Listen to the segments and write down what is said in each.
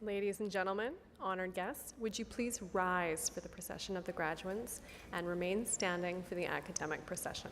Ladies and gentlemen, honored guests, would you please rise for the procession of the graduands and remain standing for the academic procession?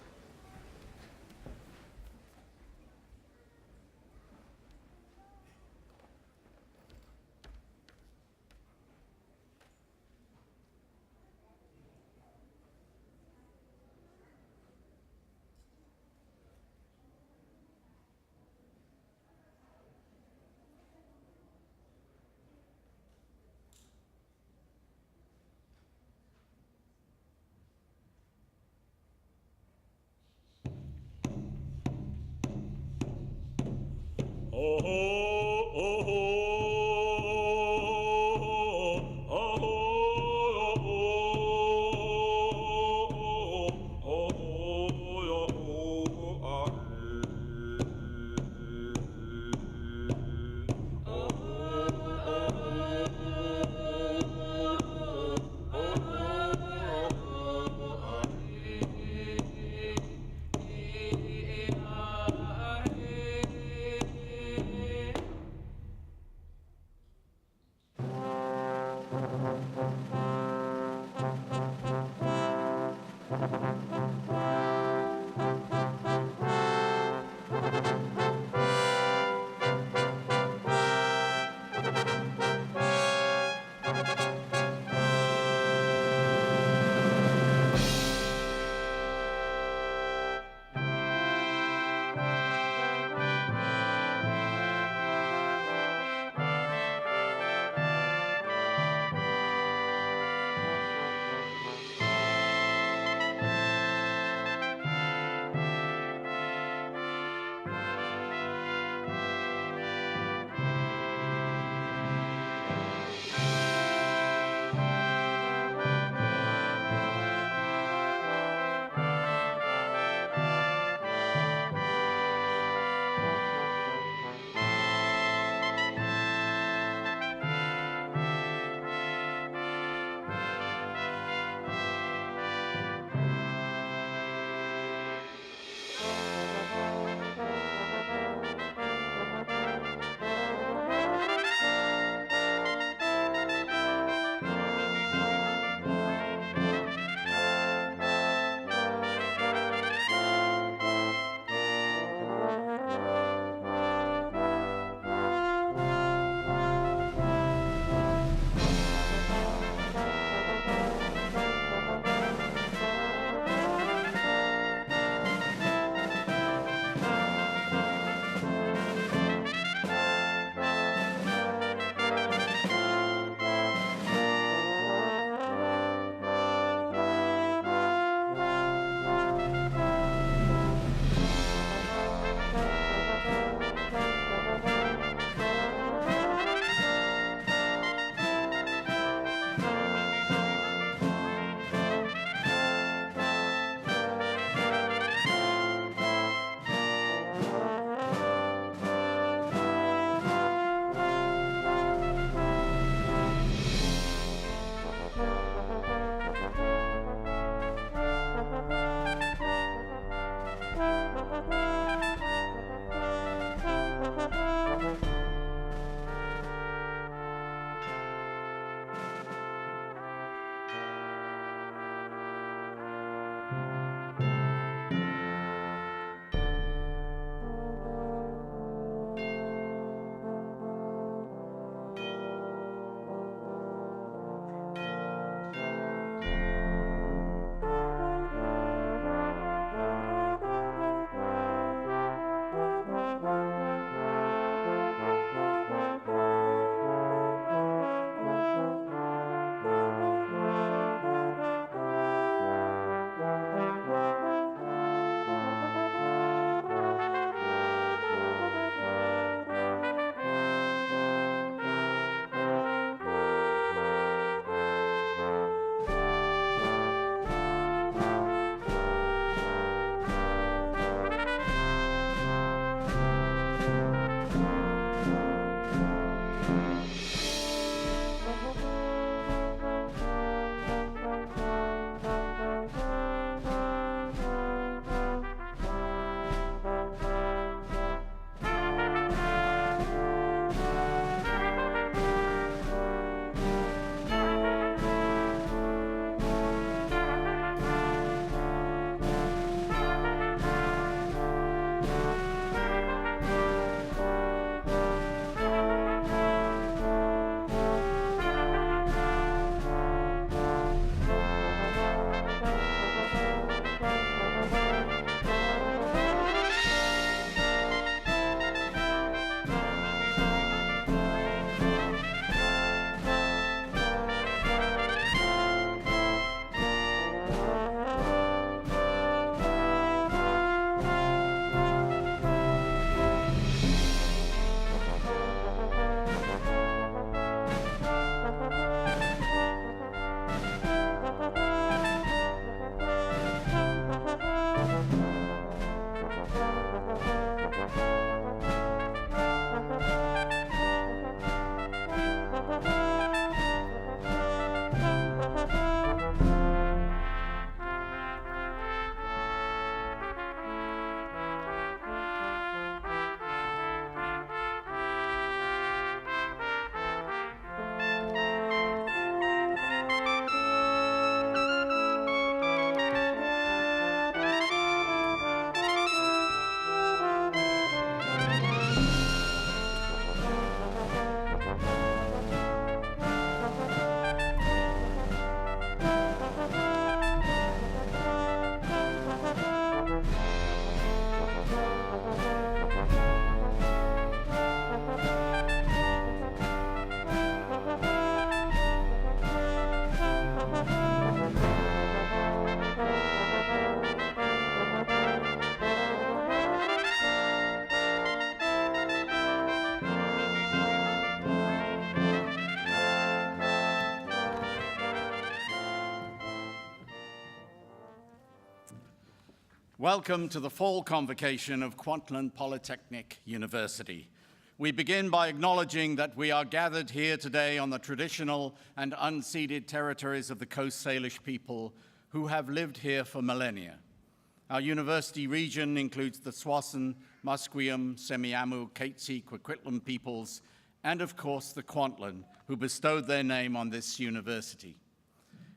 Welcome to the fall convocation of Kwantlen Polytechnic University. We begin by acknowledging that we are gathered here today on the traditional and unceded territories of the Coast Salish people who have lived here for millennia. Our university region includes the Swasan, Musqueam, Semiahmoo, Katzie, Coquitlam peoples, and of course the Kwantlen, who bestowed their name on this university.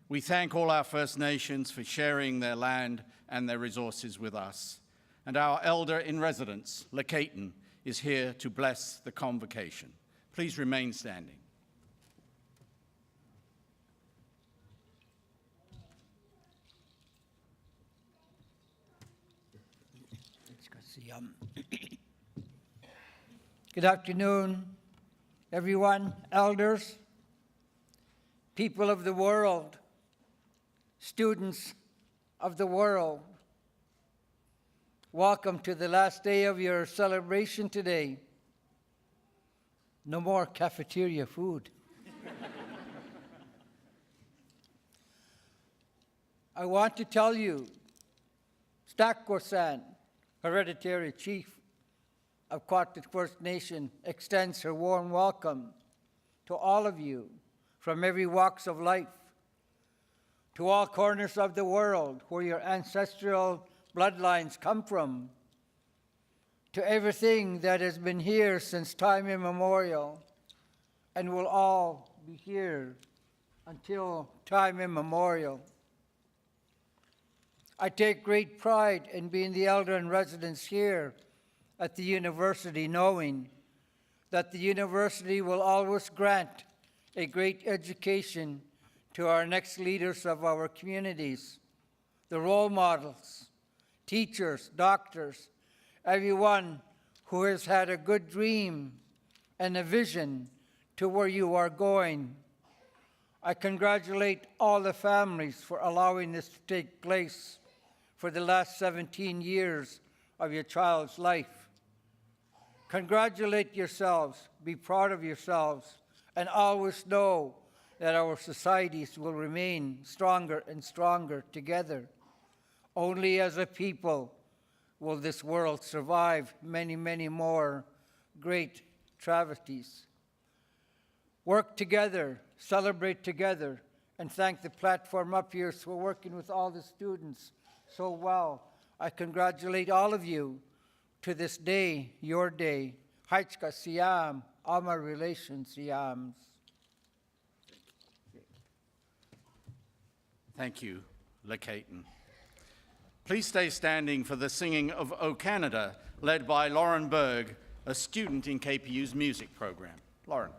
We thank all our First Nations for sharing their land and their resources with us. And our elder in residence, Lekaitan, is here to bless the convocation. Please remain standing. Good afternoon, everyone, elders, people of the world, students of the world. Welcome to the last day of your celebration today. No more cafeteria food. I want to tell you, Stakwasan, hereditary chief of Kwantlen First Nation, extends her warm welcome to all of you from every walks of life, to all corners of the world where your ancestral bloodlines come from, to everything that has been here since time immemorial and will all be here until time immemorial. I take great pride in being the elder in residence here at the university, knowing that the university will always grant a great education to our next leaders of our communities, the role models, teachers, doctors, everyone who has had a good dream and a vision to where you are going. I congratulate all the families for allowing this to take place for the last 17 years of your child's life. Congratulate yourselves, be proud of yourselves, and always know that our societies will remain stronger and stronger together. Only as a people will this world survive many, many more great travesties. Work together, celebrate together, and thank the platform up here for working with all the students so well. I congratulate all of you to this day, your day. Haichka Siam, Amar Relation Siams. Thank you, Lekaitan. Please stay standing for the singing of O Canada, led by Lauren Berg, a student in KPU's music program. Lauren.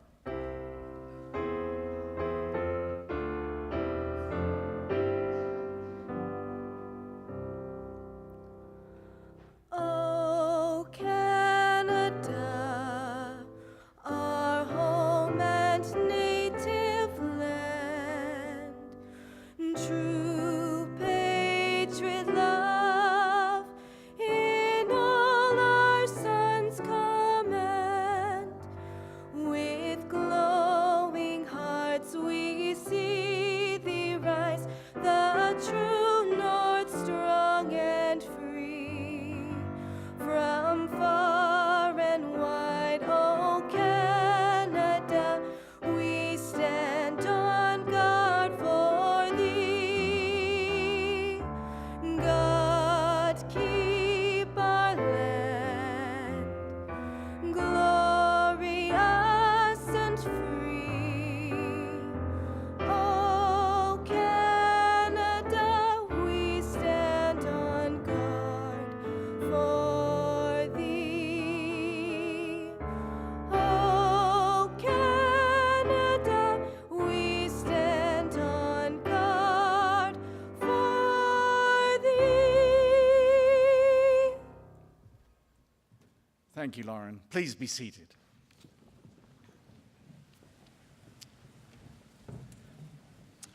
Thank you, Lauren. Please be seated.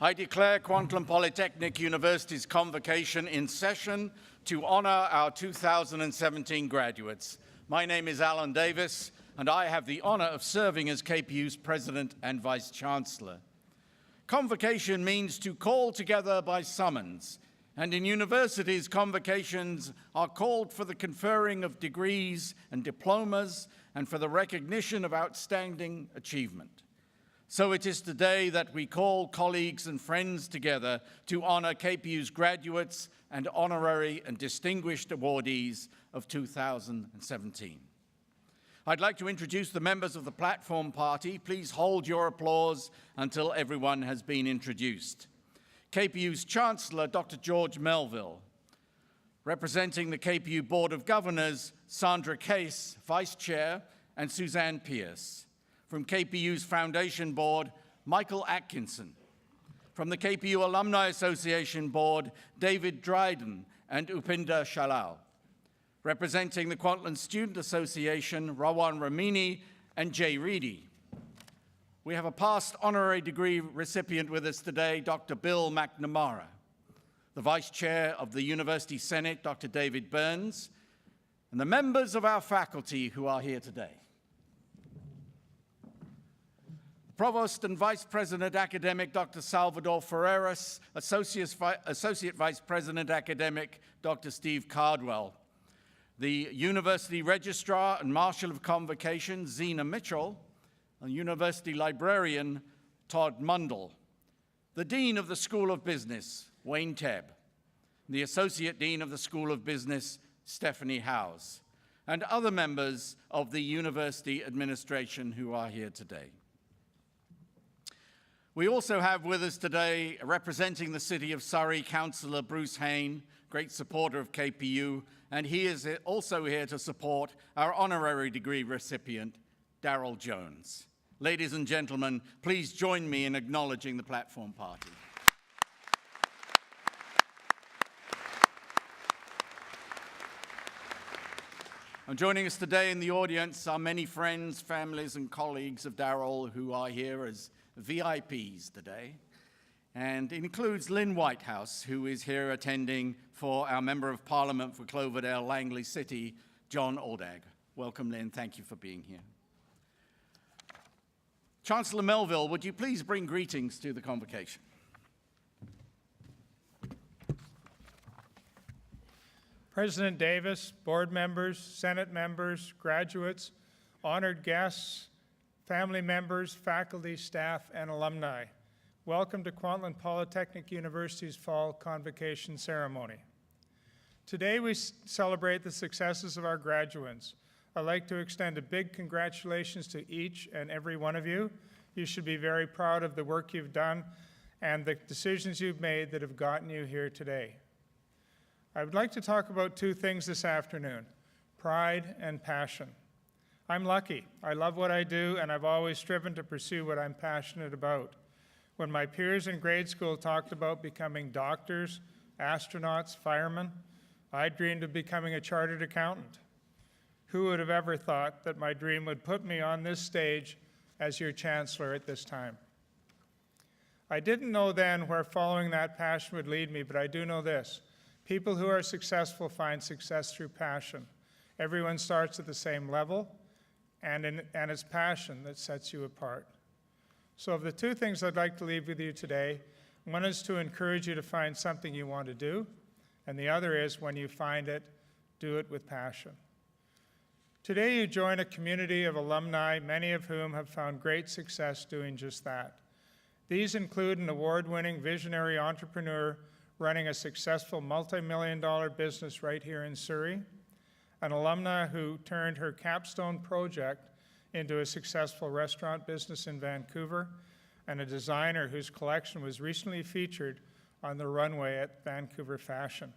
I declare Kwantlen Polytechnic University's convocation in session to honor our 2017 graduates. My name is Alan Davis, and I have the honor of serving as KPU's President and Vice Chancellor. Convocation means to call together by summons, And in universities, convocations are called for the conferring of degrees and diplomas and for the recognition of outstanding achievement. So it is today that we call colleagues and friends together to honor KPU's graduates and honorary and distinguished awardees of 2017. I'd like to introduce the members of the platform party. Please hold your applause until everyone has been introduced. KPU's Chancellor, Dr. George Melville. Representing the KPU Board of Governors, Sandra Case, Vice Chair, and Suzanne Pierce. From KPU's Foundation Board, Michael Atkinson. From the KPU Alumni Association Board, David Dryden and Upinder Shalal. Representing the Kwantlen Student Association, Rawan Ramini and Jay Reedy. We have a past honorary degree recipient with us today, Dr. Bill McNamara. The Vice Chair of the University Senate, Dr. David Burns, and the members of our faculty who are here today. Provost and Vice President Academic Dr. Salvador Ferreras, Associate Vice President Academic Dr. Steve Cardwell, the University Registrar and Marshal of Convocation, Zena Mitchell, and University Librarian Todd Mundell, the Dean of the School of Business, Wayne Tebb, the Associate Dean of the School of Business, Stephanie Howes, and other members of the university administration who are here today. We also have with us today, representing the City of Surrey, Councillor Bruce Hain, great supporter of KPU, and he is also here to support our honorary degree recipient, Darrell Jones. Ladies and gentlemen, please join me in acknowledging the platform party. And joining us today in the audience are many friends, families, and colleagues of Darrell who are here as VIPs today. And it includes Lynn Whitehouse, who is here attending for our Member of Parliament for Cloverdale, Langley City, John Aldag. Welcome, Lynn. Thank you for being here. Chancellor Melville, would you please bring greetings to the convocation? President Davis, board members, Senate members, graduates, honored guests, family members, faculty, staff, and alumni. Welcome to Kwantlen Polytechnic University's Fall Convocation Ceremony. Today we celebrate the successes of our graduates. I'd like to extend a big congratulations to each and every one of you. You should be very proud of the work you've done and the decisions you've made that have gotten you here today. I would like to talk about two things this afternoon, pride and passion. I'm lucky. I love what I do, and I've always striven to pursue what I'm passionate about. When my peers in grade school talked about becoming doctors, astronauts, firemen, I dreamed of becoming a chartered accountant. Who would have ever thought that my dream would put me on this stage as your chancellor at this time? I didn't know then where following that passion would lead me, but I do know this. People who are successful find success through passion. Everyone starts at the same level, and it's passion that sets you apart. So of the two things I'd like to leave with you today, one is to encourage you to find something you want to do, and the other is when you find it, do it with passion. Today you join a community of alumni, many of whom have found great success doing just that. These include an award-winning visionary entrepreneur running a successful multi-million-dollar business right here in Surrey, an alumna who turned her capstone project into a successful restaurant business in Vancouver, and a designer whose collection was recently featured on the runway at Vancouver Fashion.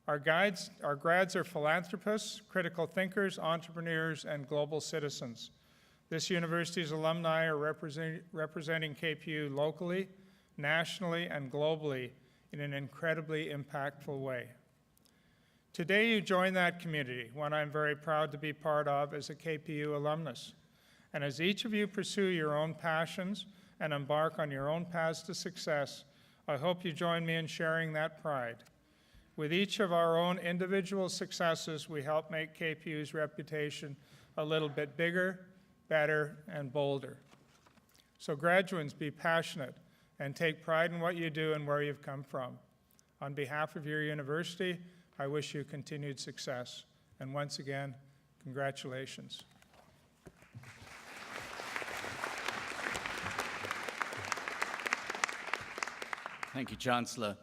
Our grads are philanthropists, critical thinkers, entrepreneurs, and global citizens. This university's alumni are representing KPU locally, nationally, and globally in an incredibly impactful way. Today you join that community, one I'm very proud to be part of as a KPU alumnus. And as each of you pursue your own passions and embark on your own paths to success, I hope you join me in sharing that pride. With each of our own individual successes, we help make KPU's reputation a little bit bigger, better, and bolder. So graduates, be passionate and take pride in what you do and where you've come from. On behalf of your university, I wish you continued success. And once again, congratulations. Thank you, Chancellor.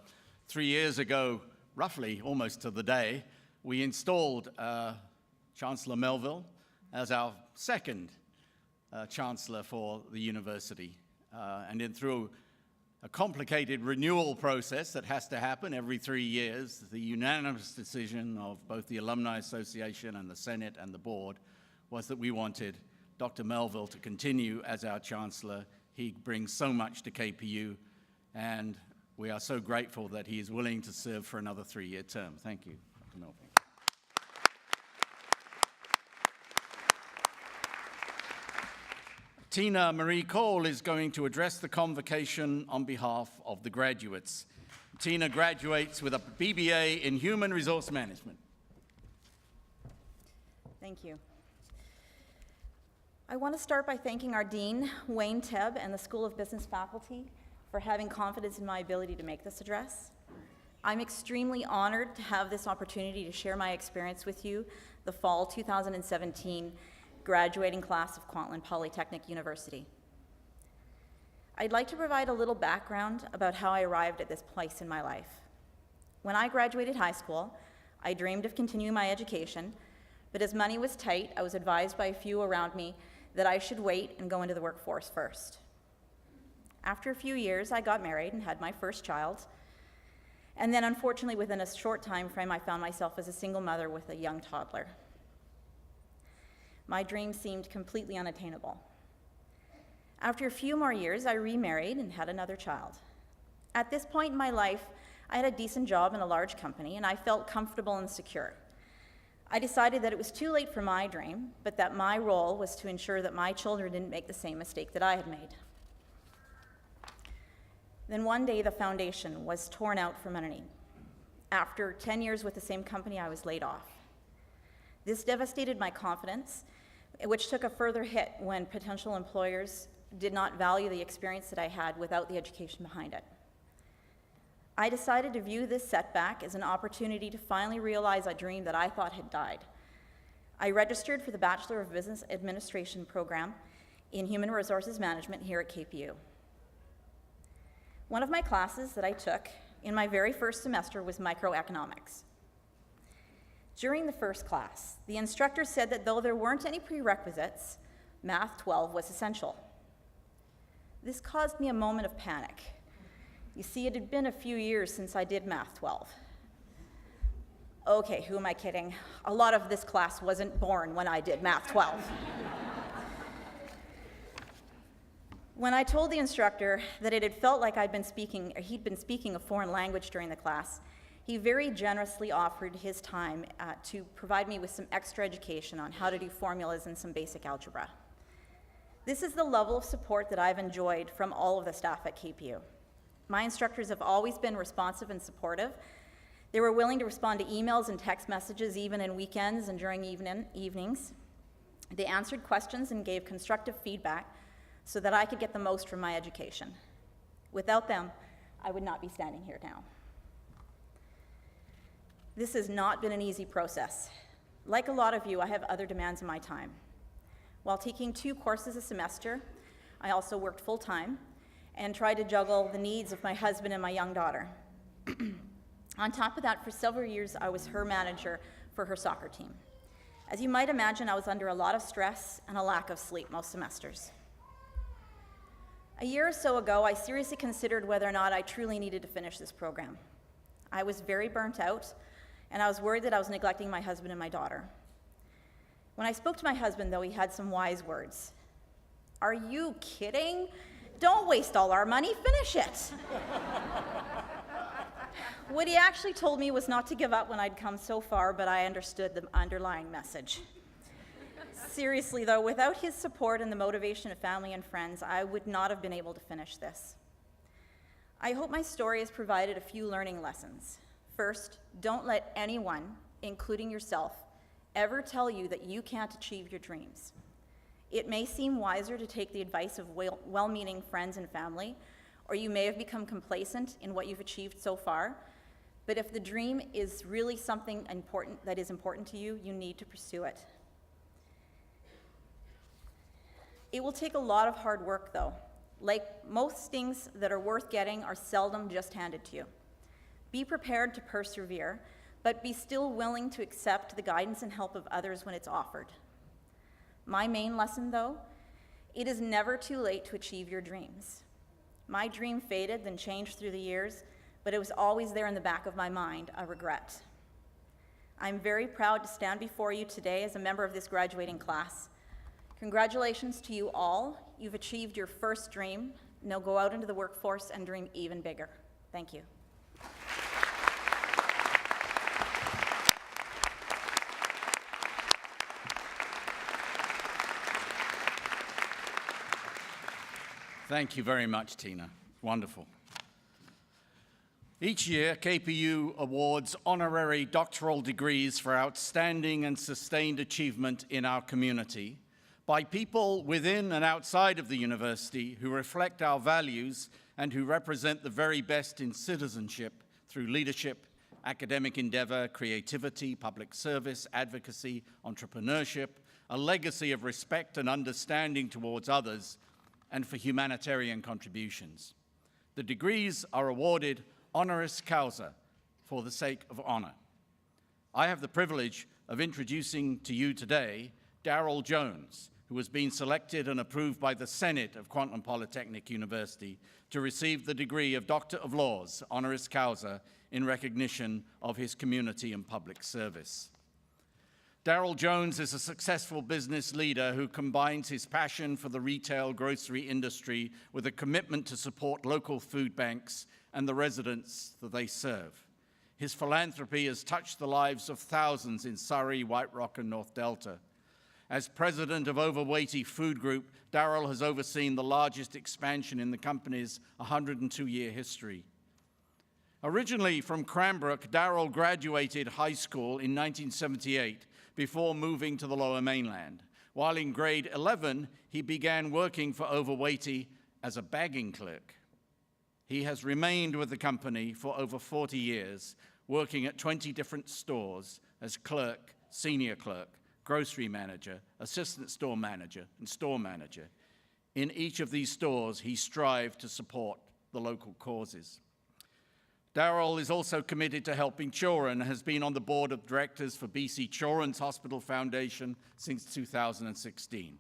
3 years ago, roughly almost to the day, we installed Chancellor Melville as our second Chancellor for the university. Through a complicated renewal process that has to happen every 3 years, the unanimous decision of both the Alumni Association and the Senate and the board was that we wanted Dr. Melville to continue as our Chancellor. He brings so much to KPU, and we are so grateful that he is willing to serve for another 3-year term. Thank you, Dr. Melville. Tina Marie Cole is going to address the convocation on behalf of the graduates. Tina graduates with a BBA in Human Resource Management. Thank you. I want to start by thanking our Dean, Wayne Tebb, and the School of Business faculty for having confidence in my ability to make this address. I'm extremely honored to have this opportunity to share my experience with you, the fall 2017 graduating class of Kwantlen Polytechnic University. I'd like to provide a little background about how I arrived at this place in my life. When I graduated high school, I dreamed of continuing my education, but as money was tight, I was advised by a few around me that I should wait and go into the workforce first. After a few years, I got married and had my first child, and then unfortunately within a short time frame, I found myself as a single mother with a young toddler. My dream seemed completely unattainable. After a few more years, I remarried and had another child. At this point in my life, I had a decent job in a large company, and I felt comfortable and secure. I decided that it was too late for my dream, but that my role was to ensure that my children didn't make the same mistake that I had made. Then one day, the foundation was torn out from under me. After 10 years with the same company, I was laid off. This devastated my confidence, which took a further hit when potential employers did not value the experience that I had without the education behind it. I decided to view this setback as an opportunity to finally realize a dream that I thought had died. I registered for the Bachelor of Business Administration program in Human Resources Management here at KPU. One of my classes that I took in my very first semester was microeconomics. During the first class, the instructor said that though there weren't any prerequisites, Math 12 was essential. This caused me a moment of panic. You see, it had been a few years since I did Math 12. Okay, who am I kidding? A lot of this class wasn't born when I did Math 12. When I told the instructor that it had felt like he'd been speaking a foreign language during the class, he very generously offered his time to provide me with some extra education on how to do formulas and some basic algebra. This is the level of support that I've enjoyed from all of the staff at KPU. My instructors have always been responsive and supportive. They were willing to respond to emails and text messages even in weekends and during evenings. They answered questions and gave constructive feedback so that I could get the most from my education. Without them, I would not be standing here now. This has not been an easy process. Like a lot of you, I have other demands in my time. While taking 2 courses a semester, I also worked full-time and tried to juggle the needs of my husband and my young daughter. On top of that, for several years, I was her manager for her soccer team. As you might imagine, I was under a lot of stress and a lack of sleep most semesters. A year or so ago, I seriously considered whether or not I truly needed to finish this program. I was very burnt out, and I was worried that I was neglecting my husband and my daughter. When I spoke to my husband, though, he had some wise words. "Are you kidding? Don't waste all our money, finish it." What he actually told me was not to give up when I'd come so far, but I understood the underlying message. Seriously, though, without his support and the motivation of family and friends, I would not have been able to finish this. I hope my story has provided a few learning lessons. First, don't let anyone, including yourself, ever tell you that you can't achieve your dreams. It may seem wiser to take the advice of well-meaning friends and family, or you may have become complacent in what you've achieved so far, But if the dream is really something important that is important to you, you need to pursue it. It will take a lot of hard work, though. Like most things that are worth getting are seldom just handed to you. Be prepared to persevere, but be still willing to accept the guidance and help of others when it's offered. My main lesson, though, it is never too late to achieve your dreams. My dream faded, then changed through the years, but it was always there in the back of my mind, a regret. I'm very proud to stand before you today as a member of this graduating class. Congratulations to you all. You've achieved your first dream. Now go out into the workforce and dream even bigger. Thank you. Thank you very much, Tina. Wonderful. Each year, KPU awards honorary doctoral degrees for outstanding and sustained achievement in our community by people within and outside of the university who reflect our values and who represent the very best in citizenship through leadership, academic endeavor, creativity, public service, advocacy, entrepreneurship, a legacy of respect and understanding towards others, and for humanitarian contributions. The degrees are awarded honoris causa, for the sake of honor. I have the privilege of introducing to you today Darrell Jones, who has been selected and approved by the Senate of Kwantlen Polytechnic University to receive the degree of Doctor of Laws, honoris causa, in recognition of his community and public service. Darrell Jones is a successful business leader who combines his passion for the retail grocery industry with a commitment to support local food banks and the residents that they serve. His philanthropy has touched the lives of thousands in Surrey, White Rock, and North Delta. As president of Overweighty Food Group, Darrell has overseen the largest expansion in the company's 102-year history. Originally from Cranbrook, Darrell graduated high school in 1978 before moving to the Lower Mainland. While in grade 11, he began working for Overweighty as a bagging clerk. He has remained with the company for over 40 years, working at 20 different stores as clerk, senior clerk, grocery manager, assistant store manager, and store manager. In each of these stores, he strived to support the local causes. Darrell is also committed to helping children and has been on the board of directors for BC Children's Hospital Foundation since 2016.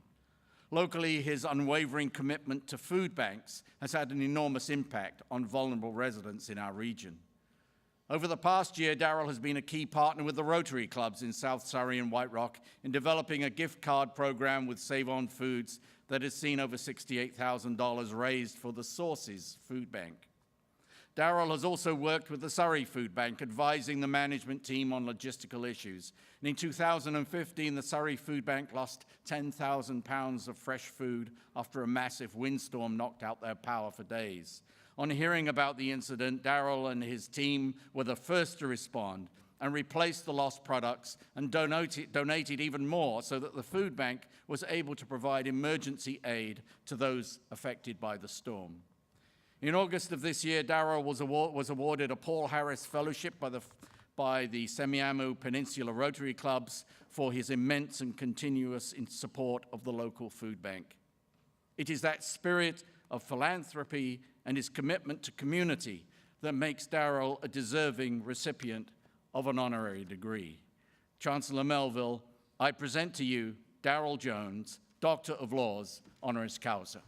Locally, his unwavering commitment to food banks has had an enormous impact on vulnerable residents in our region. Over the past year, Darrell has been a key partner with the Rotary Clubs in South Surrey and White Rock in developing a gift card program with Save On Foods that has seen over $68,000 raised for the Sources Food Bank. Darrell has also worked with the Surrey Food Bank, advising the management team on logistical issues. And in 2015, the Surrey Food Bank lost 10,000 pounds of fresh food after a massive windstorm knocked out their power for days. On hearing about the incident, Darrell and his team were the first to respond and replaced the lost products and donated even more so that the food bank was able to provide emergency aid to those affected by the storm. In August of this year, Darrell was awarded a Paul Harris Fellowship by the Semiahmoo Peninsula Rotary Clubs for his immense and continuous support of the local food bank. It is that spirit of philanthropy and his commitment to community that makes Darrell a deserving recipient of an honorary degree. Chancellor Melville, I present to you Darrell Jones, Doctor of Laws, honoris causa.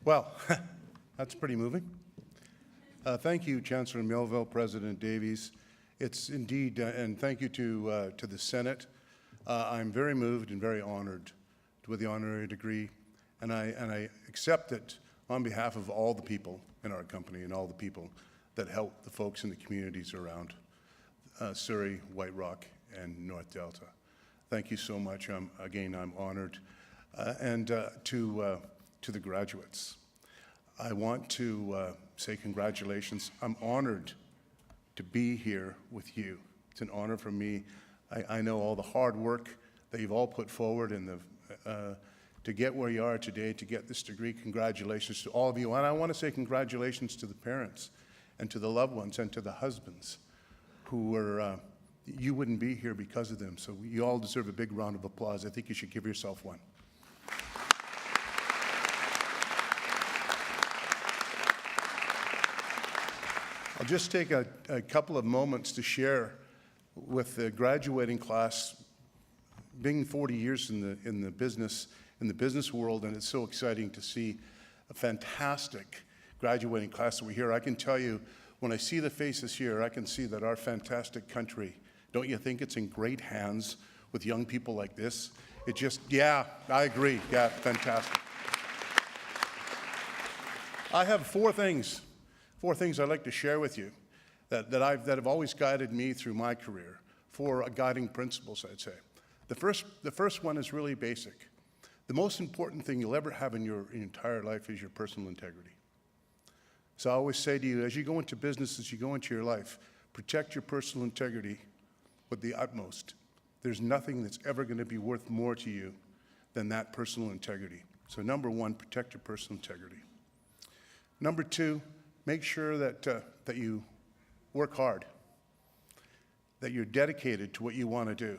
Well, that's pretty moving. Thank you, Chancellor Melville, President Davies. It's indeed, and thank you to the Senate. I'm very moved and very honored with the honorary degree, and I accept it on behalf of all the people in our company and all the people that help the folks in the communities around. Surrey, White Rock, and North Delta. Thank you so much. Again, I'm honored. And to the graduates, I want to say congratulations. I'm honored to be here with you. It's an honor for me. I know all the hard work that you've all put forward and to get where you are today, to get this degree. Congratulations to all of you. And I want to say congratulations to the parents and to the loved ones and to the husbands who were, you wouldn't be here because of them. So you all deserve a big round of applause. I think you should give yourself one. I'll just take a couple of moments to share with the graduating class. Being 40 years in the business world, and it's so exciting to see a fantastic graduating class that we're here. I can tell you, when I see the faces here, I can see that our fantastic country, don't you think it's in great hands with young people like this? It just, yeah, I agree. Yeah, fantastic. I have four things I'd like to share with you that have always guided me through my career. Four guiding principles, I'd say. The first one is really basic. The most important thing you'll ever have in your entire life is your personal integrity. So I always say to you, as you go into business, as you go into your life, protect your personal integrity with the utmost. There's nothing that's ever going to be worth more to you than that personal integrity. So number one, protect your personal integrity. Number two, make sure that you work hard, that you're dedicated to what you want to do.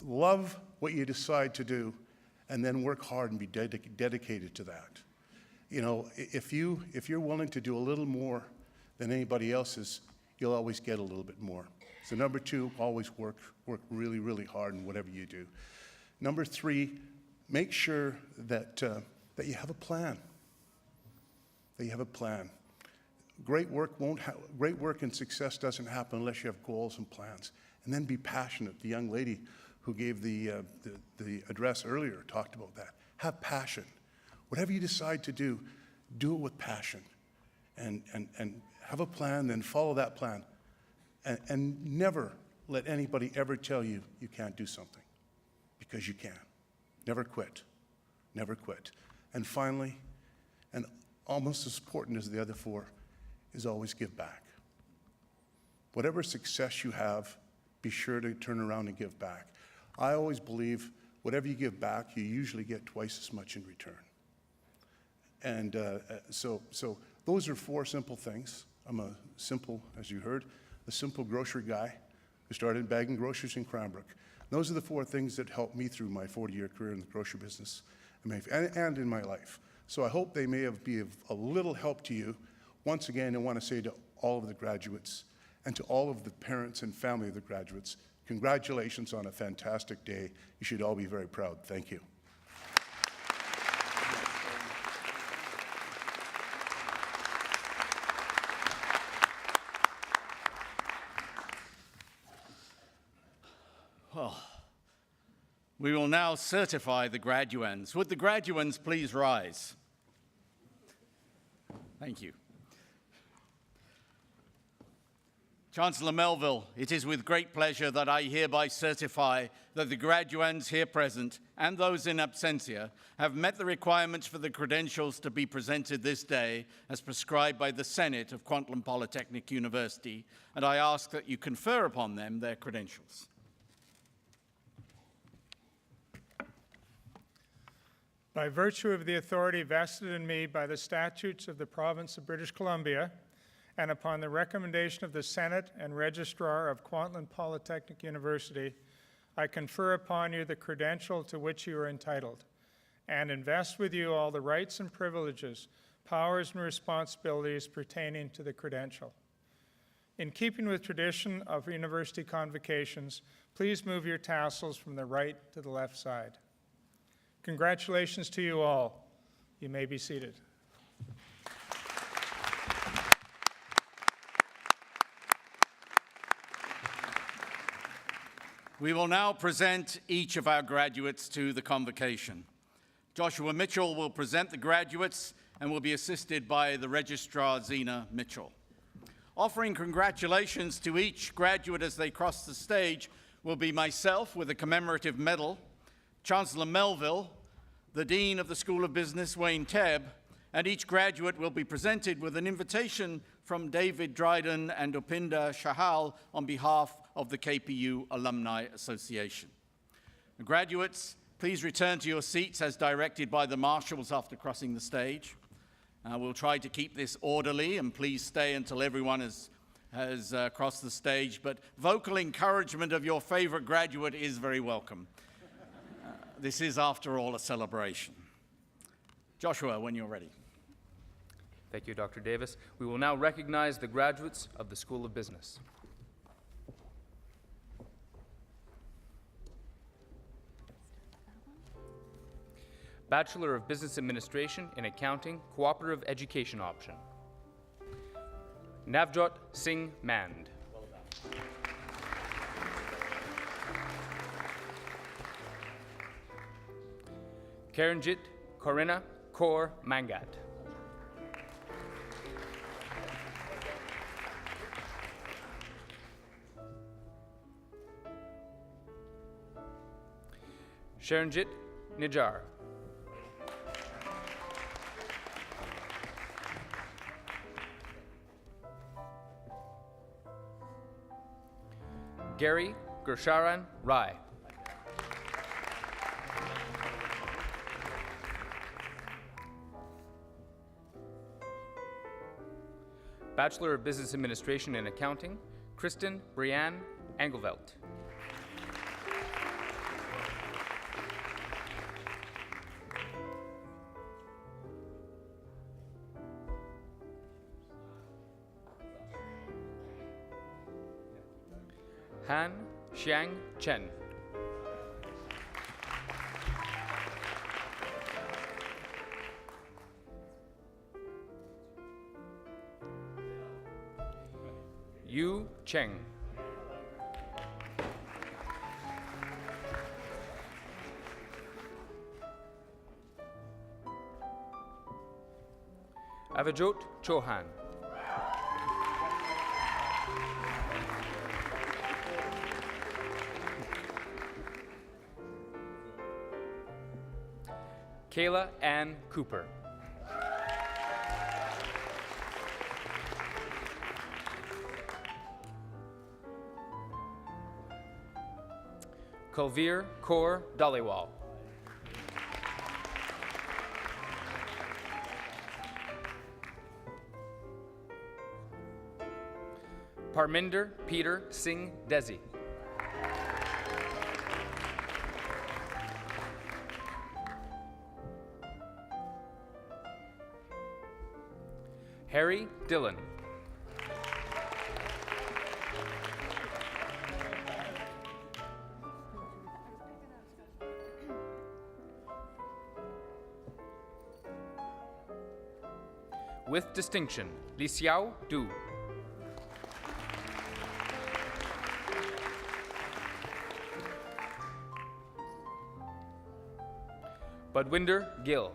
Love what you decide to do, and then work hard and be dedicated to that. You know, if you're willing to do a little more than anybody else is, you'll always get a little bit more. So number two, always work really, really hard in whatever you do. Number three, make sure that you have a plan. That you have a plan. Great work and success doesn't happen unless you have goals and plans. And then be passionate. The young lady who gave the address earlier talked about that. Have passion. Whatever you decide to do it with passion. And have a plan, then follow that plan. And never let anybody ever tell you you can't do something, because you can. Never quit. Never quit. And finally, and almost as important as the other four, is always give back. Whatever success you have, be sure to turn around and give back. I always believe whatever you give back, you usually get twice as much in return. And so those are four simple things. I'm as you heard, a simple grocery guy who started bagging groceries in Cranbrook. Those are the four things that helped me through my 40-year career in the grocery business and in my life. So I hope they may be of a little help to you. Once again, I want to say to all of the graduates and to all of the parents and family of the graduates, congratulations on a fantastic day. You should all be very proud. Thank you. Well, we will now certify the graduands. Would the graduands please rise? Thank you. Chancellor Melville, it is with great pleasure that I hereby certify that the graduands here present and those in absentia have met the requirements for the credentials to be presented this day as prescribed by the Senate of Kwantlen Polytechnic University, and I ask that you confer upon them their credentials. By virtue of the authority vested in me by the statutes of the province of British Columbia, and upon the recommendation of the Senate and Registrar of Kwantlen Polytechnic University, I confer upon you the credential to which you are entitled, and invest with you all the rights and privileges, powers and responsibilities pertaining to the credential. In keeping with tradition of university convocations, please move your tassels from the right to the left side. Congratulations to you all. You may be seated. We will now present each of our graduates to the convocation. Joshua Mitchell will present the graduates and will be assisted by the Registrar Zena Mitchell. Offering congratulations to each graduate as they cross the stage will be myself with a commemorative medal, Chancellor Melville, the Dean of the School of Business, Wayne Tebb, and each graduate will be presented with an invitation from David Dryden and Upinder Shahal on behalf of the KPU Alumni Association. Graduates, please return to your seats as directed by the marshals after crossing the stage. We'll try to keep this orderly, and please stay until everyone has crossed the stage, but vocal encouragement of your favorite graduate is very welcome. This is, after all, a celebration. Joshua, when you're ready. Thank you, Dr. Davis. We will now recognize the graduates of the School of Business. Bachelor of Business Administration in Accounting, Cooperative Education option. Navjot Singh Mand. Karanjit Corina Kaur Mangat. Sharanjit Nijar. Gary Gersharan Rai. Bachelor of Business Administration in Accounting, Kristen Brianne Engelvelt. Han Xiang Chen. Yu Cheng. Avajot Chauhan. Kayla Ann Cooper. Kulveer Kaur Dhaliwal. Parminder Peter Singh Desi. Harry Dillon. With distinction, Li Xiao Du. Budwinder Gill.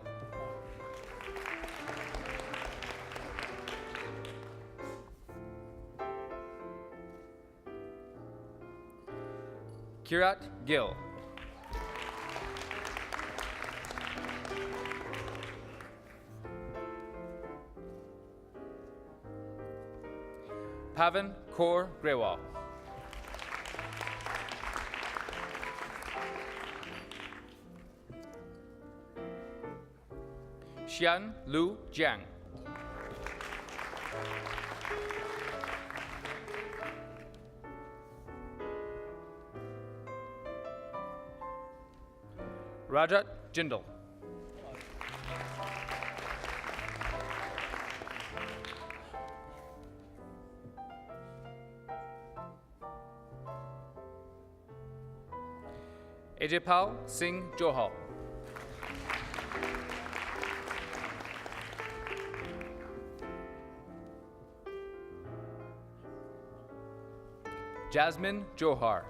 Kirat Gill. Pavan Kaur Grewal. Xian Lu Jiang. Rajat Jindal. Ajaypal Singh Johal. Jasmine Johar.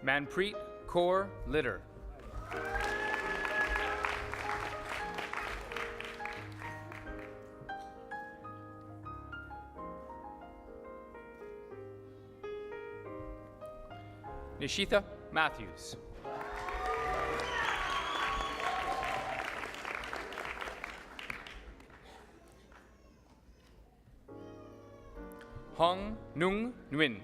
Manpreet Kaur Litter. Nishitha Matthews. Hong Nung Nguyen.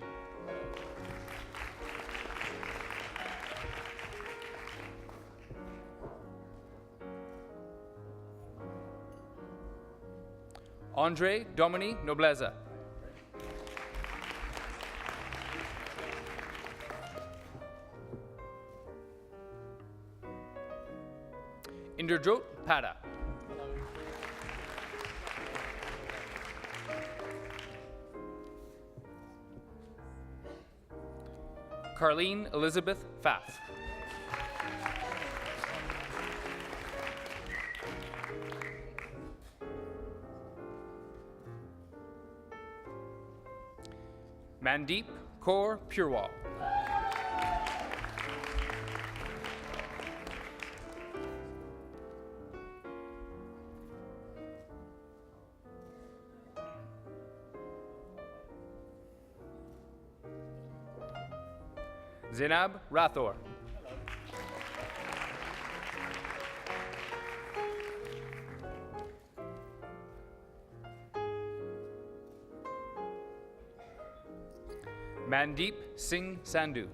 Andre Domini Nobleza. Inderjot Pada. Carlene Elizabeth Pfaff. Mandeep Kaur Purewal. Zainab Rathor. Mandeep Singh Sandhu.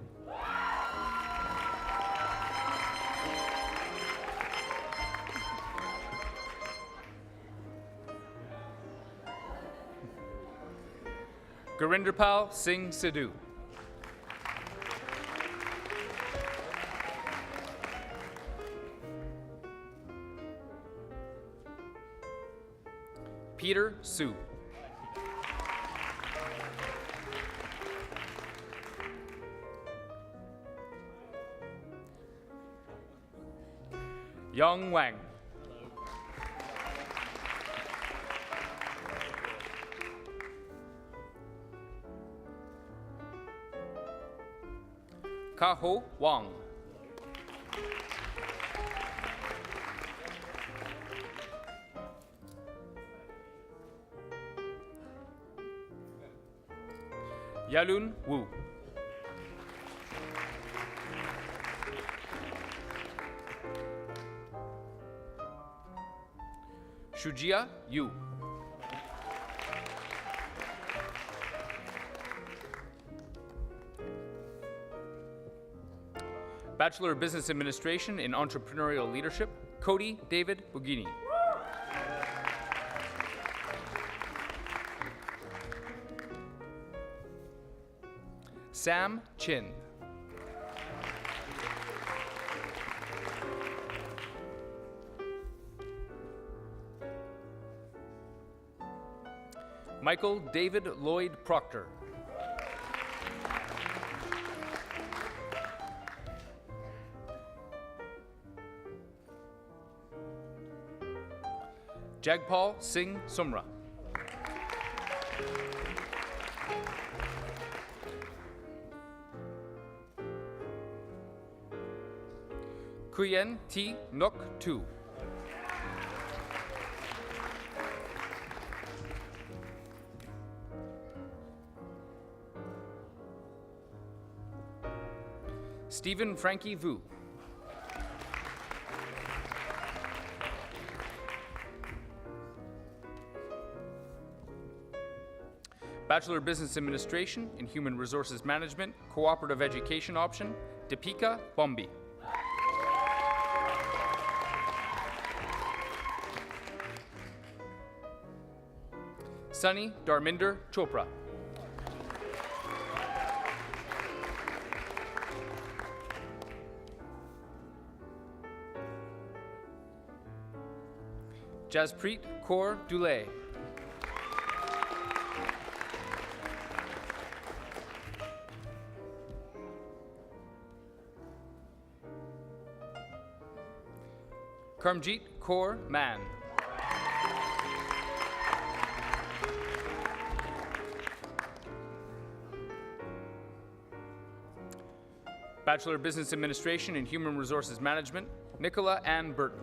Gurinderpal Singh Sidhu. Peter Su. Yang Wang. Kaho Wang. Yalun Wu. Shujia Yu. Bachelor of Business Administration in Entrepreneurial Leadership, Cody David Bugini. Sam Chin. Michael David Lloyd Proctor. Jagpal Singh Sumra. Kuyen T. Nok Tu. Stephen Frankie Vu. Bachelor of Business Administration in Human Resources Management, Cooperative Education option, Deepika Bombi. Sunny Darminder Chopra. Jaspreet Kaur Dulay. Karmjeet Kaur Man. Bachelor of Business Administration and Human Resources Management, Nicola Ann Burton.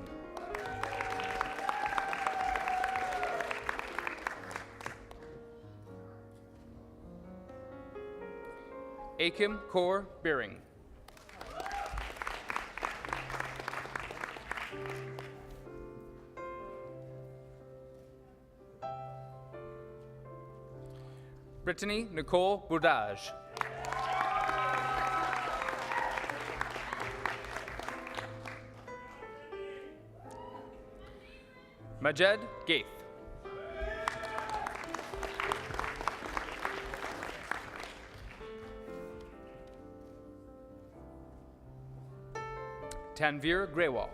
Akim Kaur Beering. Brittany Nicole Bourdage. Majed Gaith. Tanvir Grewal.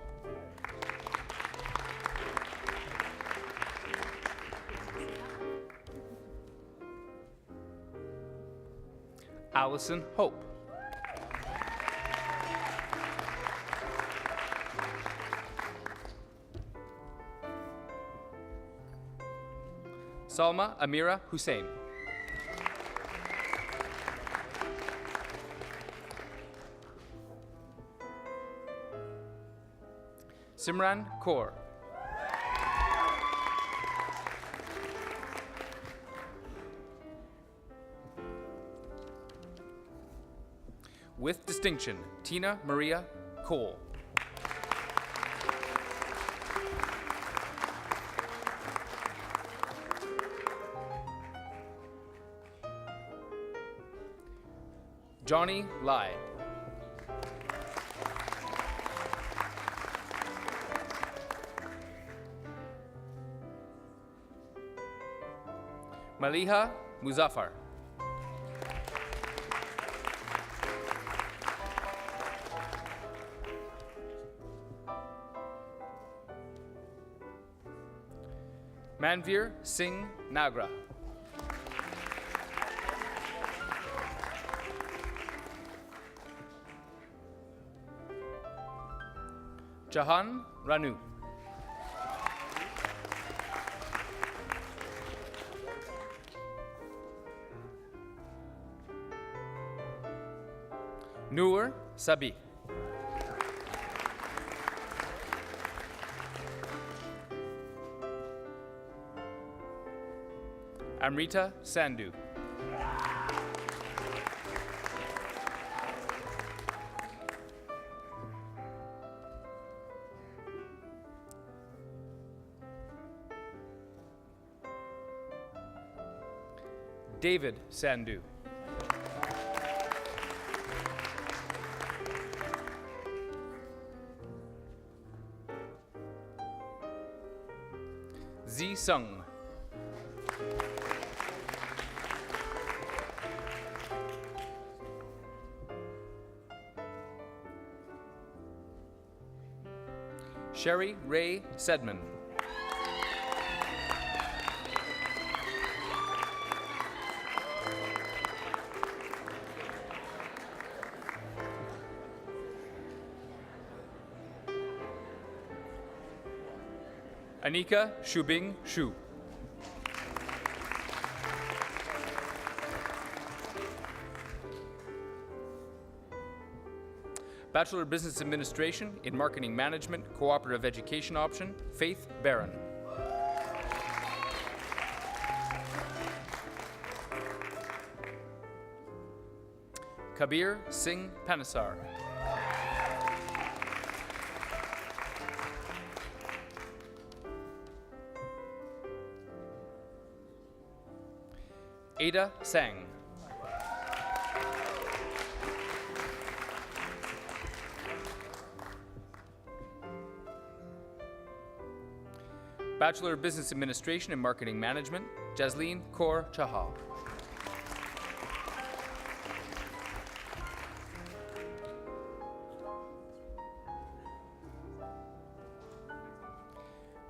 Allison Hope. Salma Amira Hussein. Simran Kaur. With distinction, Tina Maria Cole. Johnny Lai. Maliha Muzaffar. Manvir Singh Nagra. Jahan Ranu. Noor Sabi. Amrita Sandhu. David Sandhu. Zi Sung. Sherry Ray Sedman. Anika Shubing Shu. Bachelor of Business Administration in Marketing Management, Cooperative Education option, Faith Barron. Kabir Singh Panesar. Ada Sang. Bachelor of Business Administration and Marketing Management, Jasleen Kaur Chahal.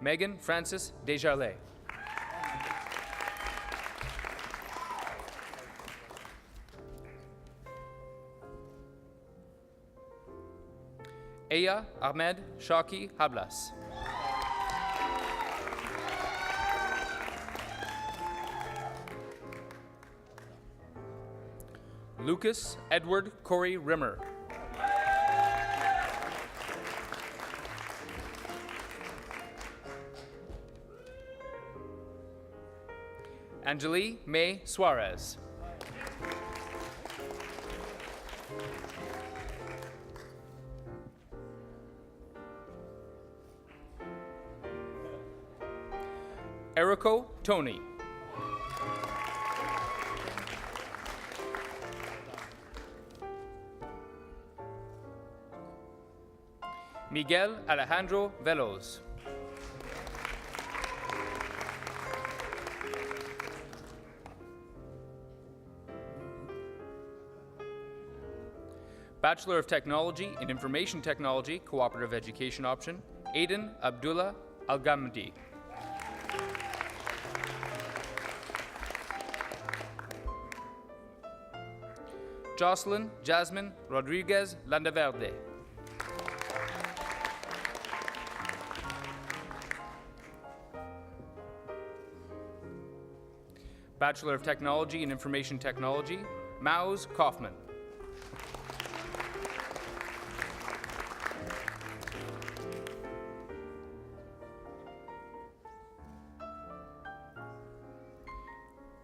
Megan Francis Desjardins. Aya Ahmed Shaki Hablas. Lucas Edward Corey Rimmer. Angeli May Suarez. Erico Tony. Miguel Alejandro Veloz. Bachelor of Technology in Information Technology, Cooperative Education option, Aiden Abdullah Algamdi. Jocelyn Jasmine Rodriguez Landaverde. Bachelor of Technology in Information Technology, Maus Kaufman.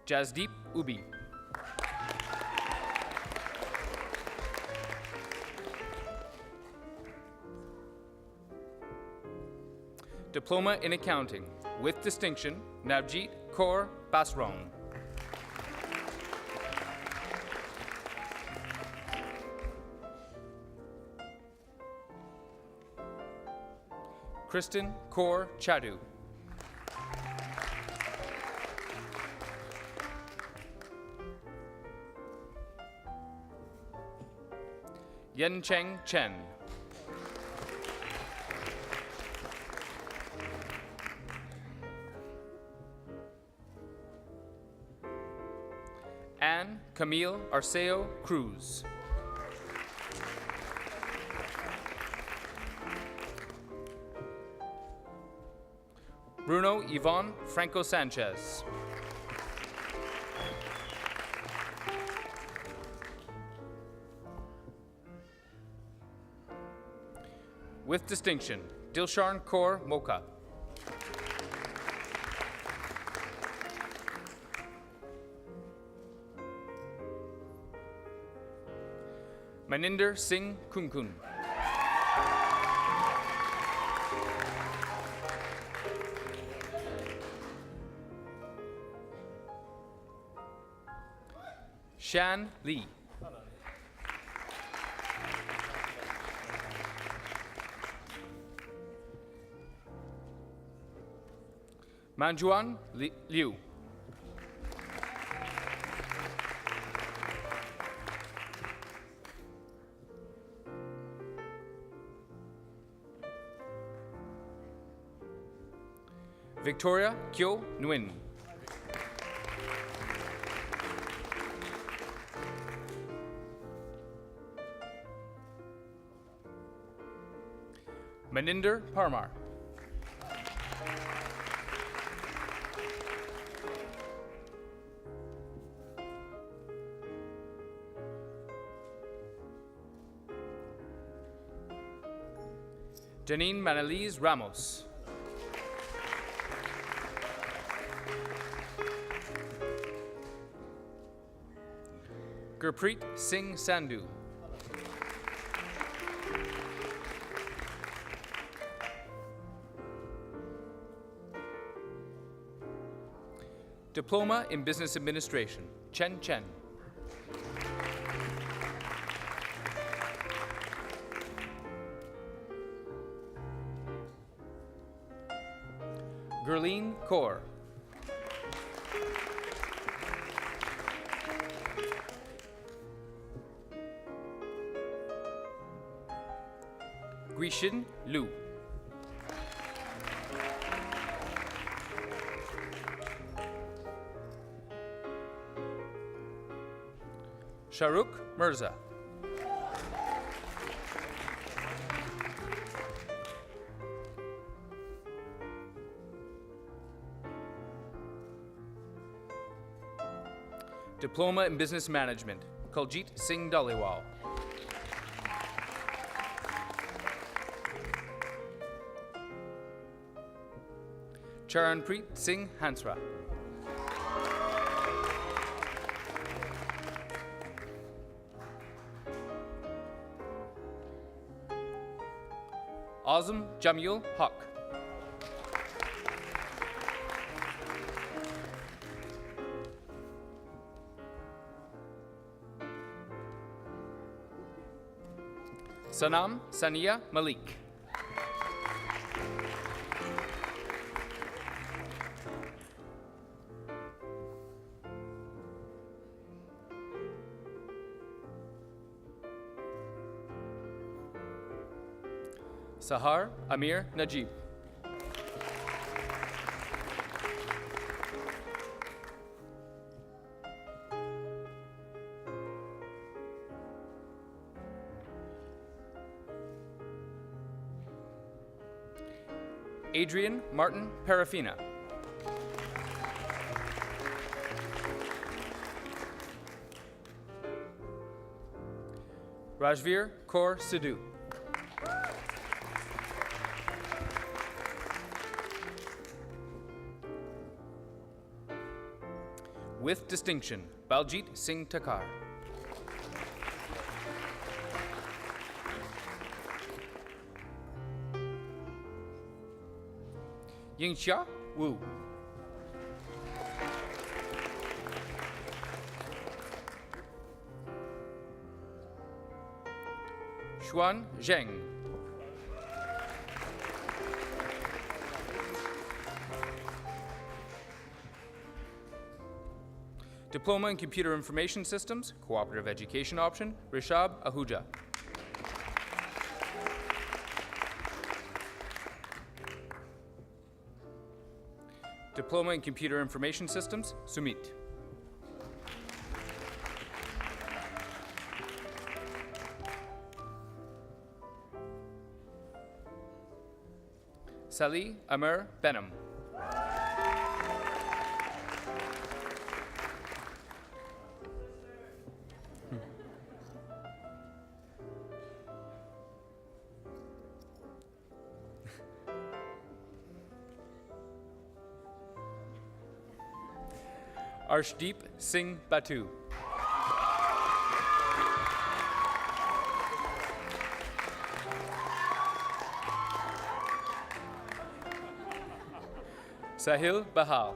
Jasdeep Ubi. Diploma in Accounting, with distinction, Navjeet Kaur Basrong. Kristen Kaur Chadu. Yen Cheng Chen. Anne Camille Arceo Cruz. Bruno Yvonne Franco Sanchez. With distinction, Dilsharn Kaur Mocha. Maninder Singh Kunkun. Shan Lee. Manjuan Liu. Victoria Kyo Nguyen. Maninder Parmar. Janine Manalise Ramos. Gurpreet Singh Sandhu. Diploma in Business Administration, Chen Chen. Gurleen Kaur. Guishin Liu. Shahrukh Mirza. Diploma in Business Management, Kuljit Singh Dhaliwal. Charanpreet Singh Hansra. Azam Jamil Haq. Sanam Sania Malik. Sahar Amir Najib. Adrian Martin Parafina. Rajveer Kaur Sidhu. With distinction, Baljit Singh Takar. Yingxia Wu. Xuan Zheng. Diploma in Computer Information Systems, Cooperative Education Option, Rishab Ahuja. Diploma in Computer Information Systems, Sumit. Sali Amir Benham. Arshdeep Singh Batu. Sahil Bahal.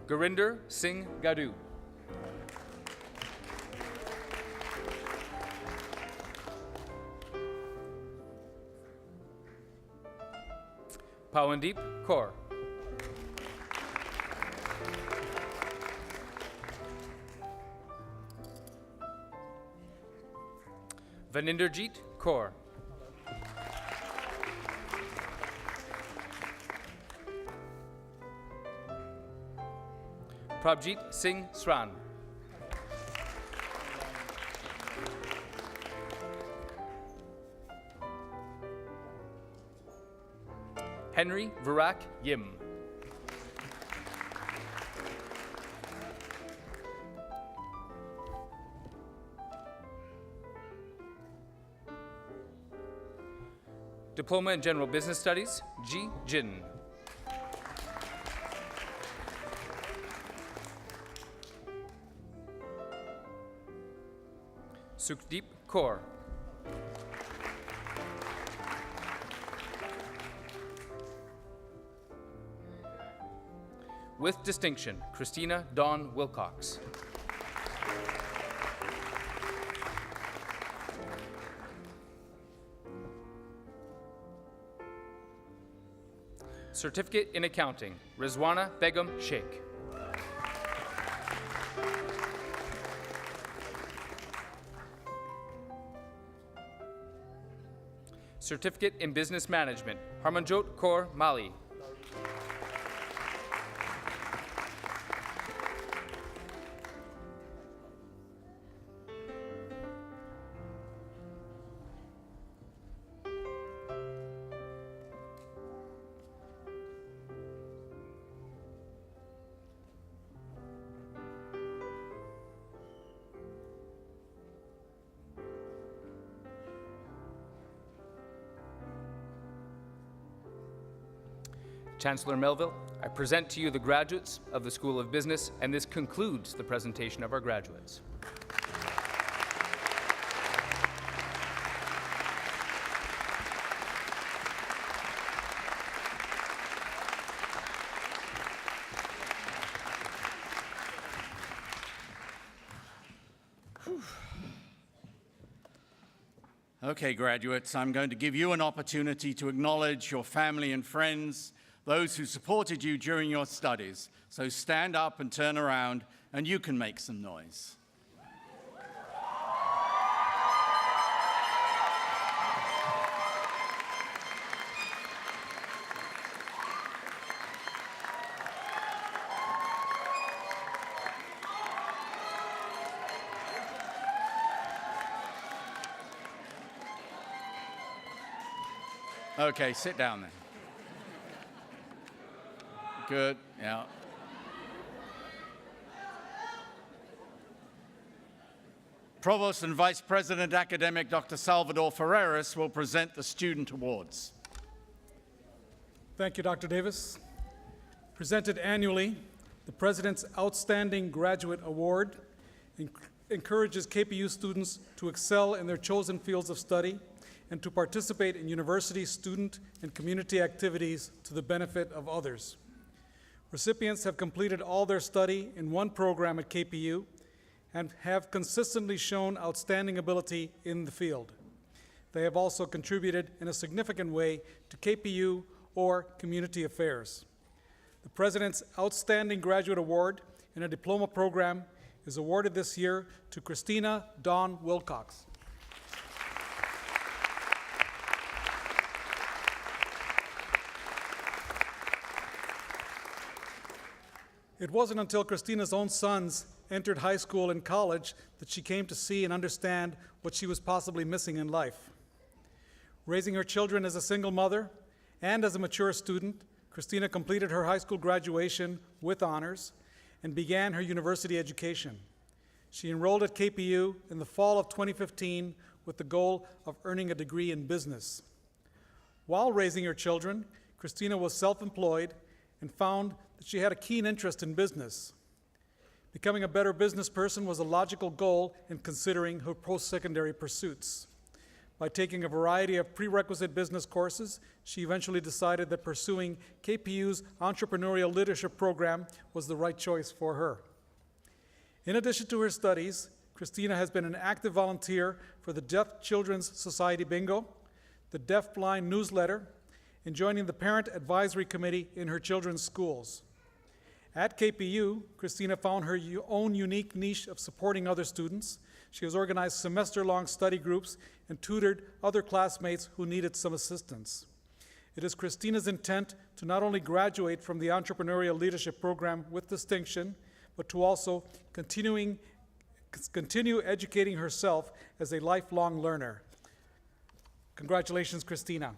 Gurinder Singh Gadu. Pawandeep Kaur. Vaninderjeet Kaur. Prabjit Singh Sran. Henry Virak Yim. Diploma in General Business Studies, Ji Jin. Sukhdeep Kaur. With distinction, Christina Dawn Wilcox. Certificate in Accounting, Rizwana Begum Sheikh. Certificate in Business Management, Harmanjot Kaur Mali. Chancellor Melville, I present to you the graduates of the School of Business, and this concludes the presentation of our graduates. Okay, graduates, I'm going to give you an opportunity to acknowledge your family and friends, those who supported you during your studies. So stand up and turn around, and you can make some noise. Okay, sit down then. Good, yeah. Provost and Vice President Academic Dr. Salvador Ferreras will present the Student Awards. Thank you, Dr. Davis. Presented annually, the President's Outstanding Graduate Award encourages KPU students to excel in their chosen fields of study and to participate in university, student, and community activities to the benefit of others. Recipients have completed all their study in one program at KPU and have consistently shown outstanding ability in the field. They have also contributed in a significant way to KPU or community affairs. The President's Outstanding Graduate Award in a diploma program is awarded this year to Christina Dawn Wilcox. It wasn't until Christina's own sons entered high school and college that she came to see and understand what she was possibly missing in life. Raising her children as a single mother and as a mature student, Christina completed her high school graduation with honors and began her university education. She enrolled at KPU in the fall of 2015 with the goal of earning a degree in business. While raising her children, Christina was self-employed and found that she had a keen interest in business. Becoming a better business person was a logical goal in considering her post-secondary pursuits. By taking a variety of prerequisite business courses, she eventually decided that pursuing KPU's entrepreneurial leadership program was the right choice for her. In addition to her studies, Christina has been an active volunteer for the Deaf Children's Society Bingo, the Deaf Blind Newsletter, and joining the Parent Advisory Committee in her children's schools. At KPU, Christina found her own unique niche of supporting other students. She has organized semester-long study groups and tutored other classmates who needed some assistance. It is Christina's intent to not only graduate from the Entrepreneurial Leadership Program with distinction, but to also continue educating herself as a lifelong learner. Congratulations, Christina.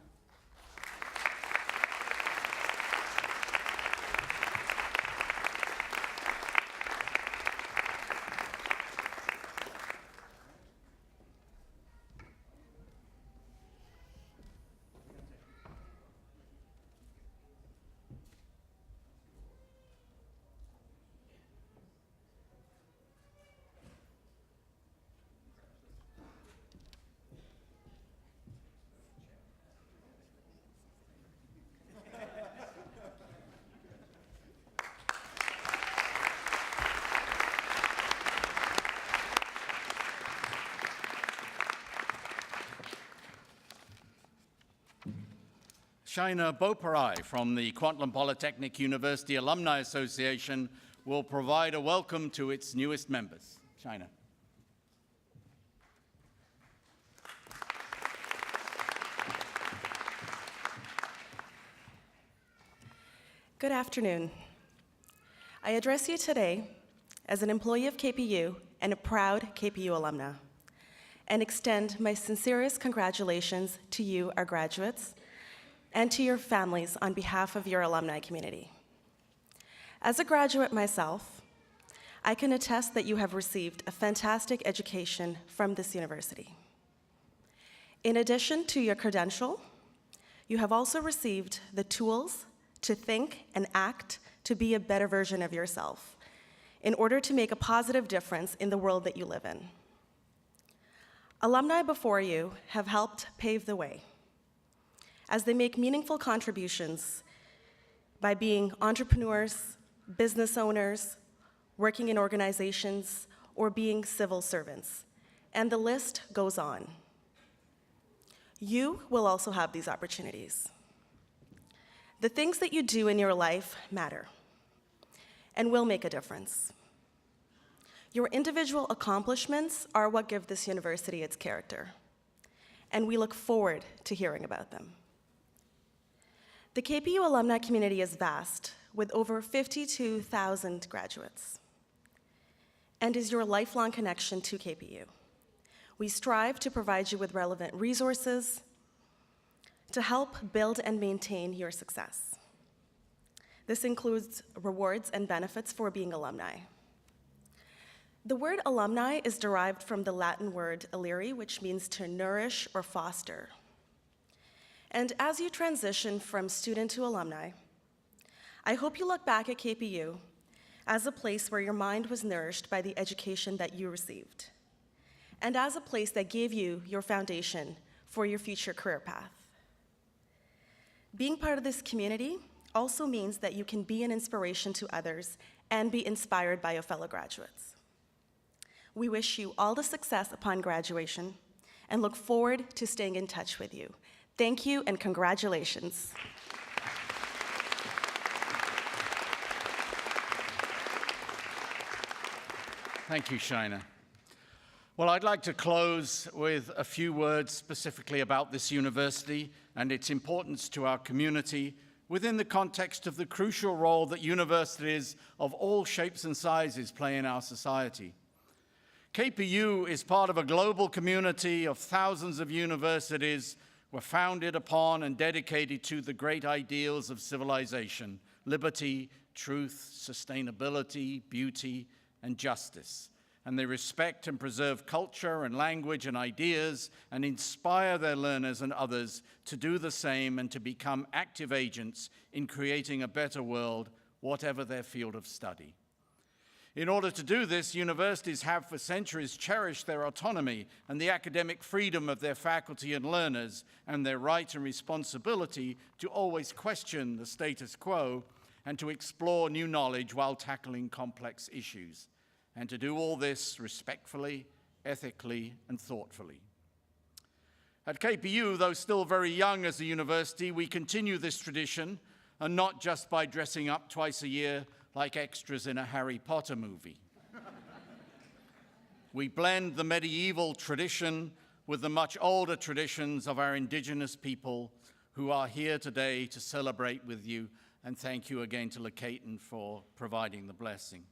Shaina Boparai from the Kwantlen Polytechnic University Alumni Association will provide a welcome to its newest members. Shaina. Good afternoon. I address you today as an employee of KPU and a proud KPU alumna, and extend my sincerest congratulations to you, our graduates, and to your families on behalf of your alumni community. As a graduate myself, I can attest that you have received a fantastic education from this university. In addition to your credential, you have also received the tools, to think and act to be a better version of yourself in order to make a positive difference in the world that you live in. Alumni before you have helped pave the way as they make meaningful contributions by being entrepreneurs, business owners, working in organizations, or being civil servants. And the list goes on. You will also have these opportunities. The things that you do in your life matter and will make a difference. Your individual accomplishments are what give this university its character, and we look forward to hearing about them. The KPU alumni community is vast, with over 52,000 graduates, and is your lifelong connection to KPU. We strive to provide you with relevant resources to help build and maintain your success. This includes rewards and benefits for being alumni. The word alumni is derived from the Latin word alere, which means to nourish or foster. And as you transition from student to alumni, I hope you look back at KPU as a place where your mind was nourished by the education that you received, and as a place that gave you your foundation for your future career path. Being part of this community also means that you can be an inspiration to others and be inspired by your fellow graduates. We wish you all the success upon graduation and look forward to staying in touch with you. Thank you and congratulations. Thank you, Shaina. Well, I'd like to close with a few words specifically about this university and its importance to our community within the context of the crucial role that universities of all shapes and sizes play in our society. KPU is part of a global community of thousands of universities were founded upon and dedicated to the great ideals of civilization: liberty, truth, sustainability, beauty, and justice. And they respect and preserve culture and language and ideas and inspire their learners and others to do the same and to become active agents in creating a better world, whatever their field of study. In order to do this, universities have for centuries cherished their autonomy and the academic freedom of their faculty and learners, and their right and responsibility to always question the status quo and to explore new knowledge while tackling complex issues, and to do all this respectfully, ethically, and thoughtfully. At KPU, though still very young as a university, we continue this tradition, and not just by dressing up twice a year like extras in a Harry Potter movie. We blend the medieval tradition with the much older traditions of our indigenous people who are here today to celebrate with you, and thank you again to Lakaten for providing the blessing.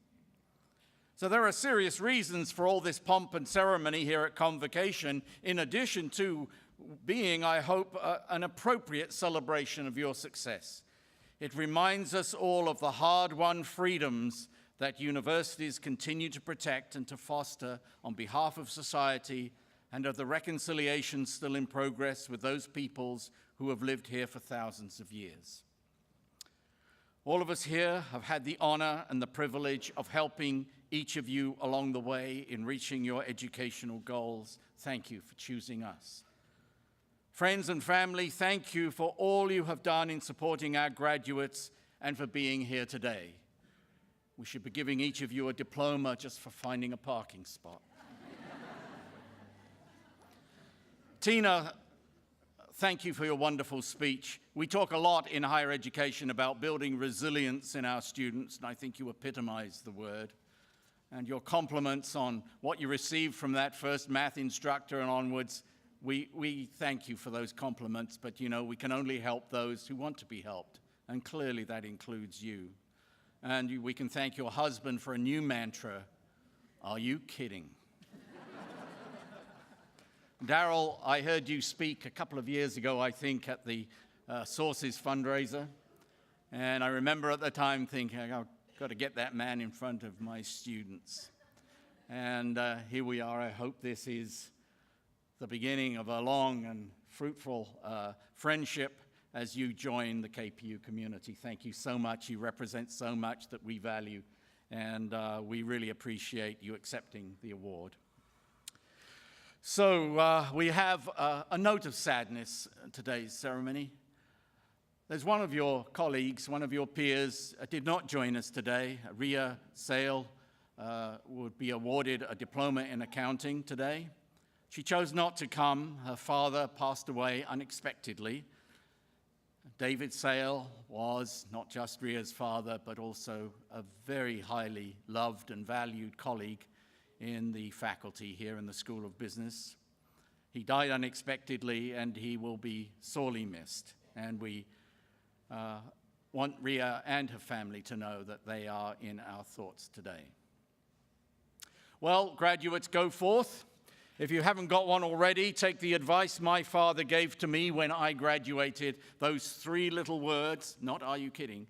So there are serious reasons for all this pomp and ceremony here at Convocation, in addition to being, I hope, an appropriate celebration of your success. It reminds us all of the hard-won freedoms that universities continue to protect and to foster on behalf of society, and of the reconciliation still in progress with those peoples who have lived here for thousands of years. All of us here have had the honor and the privilege of helping each of you along the way in reaching your educational goals. Thank you for choosing us. Friends and family, thank you for all you have done in supporting our graduates and for being here today. We should be giving each of you a diploma just for finding a parking spot. Tina, thank you for your wonderful speech. We talk a lot in higher education about building resilience in our students, and I think you epitomize the word. And your compliments on what you received from that first math instructor and onwards, we thank you for those compliments, but you know, we can only help those who want to be helped, and clearly that includes you. And we can thank your husband for a new mantra: are you kidding? Daryl, I heard you speak a couple of years ago, I think, at the Sources fundraiser, and I remember at the time thinking, I've got to get that man in front of my students. And here we are. I hope this is the beginning of a long and fruitful friendship as you join the KPU community. Thank you so much. You represent so much that we value, and we really appreciate you accepting the award. So we have a note of sadness in today's ceremony. There's one of your colleagues, one of your peers, did not join us today. Ria Sale would be awarded a diploma in accounting today. She chose not to come. Her father passed away unexpectedly. David Sale was not just Ria's father, but also a very highly loved and valued colleague in the faculty here in the School of Business. He died unexpectedly, and he will be sorely missed. And we want Ria and her family to know that they are in our thoughts today. Well, graduates, go forth. If you haven't got one already, take the advice my father gave to me when I graduated. Those 3 little words, not are you kidding,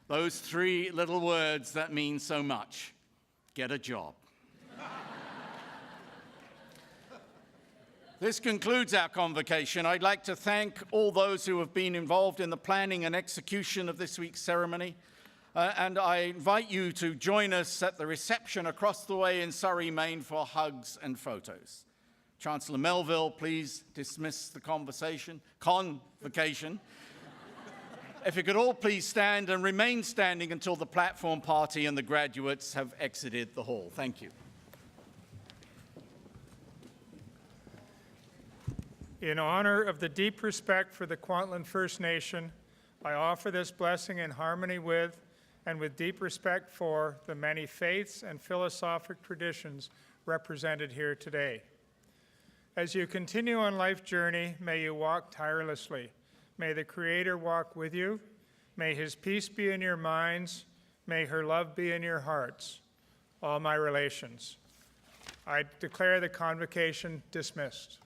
those 3 little words that mean so much. Get a job. This concludes our convocation. I'd like to thank all those who have been involved in the planning and execution of this week's ceremony. And I invite you to join us at the reception across the way in Surrey, Maine for hugs and photos. Chancellor Melville, please dismiss the convocation. If you could all please stand and remain standing until the platform party and the graduates have exited the hall. Thank you. In honor of the deep respect for the Kwantlen First Nation, I offer this blessing in harmony with and with deep respect for the many faiths and philosophic traditions represented here today. As you continue on life's journey, may you walk tirelessly. May the Creator walk with you. May His peace be in your minds. May her love be in your hearts. All my relations. I declare the convocation dismissed.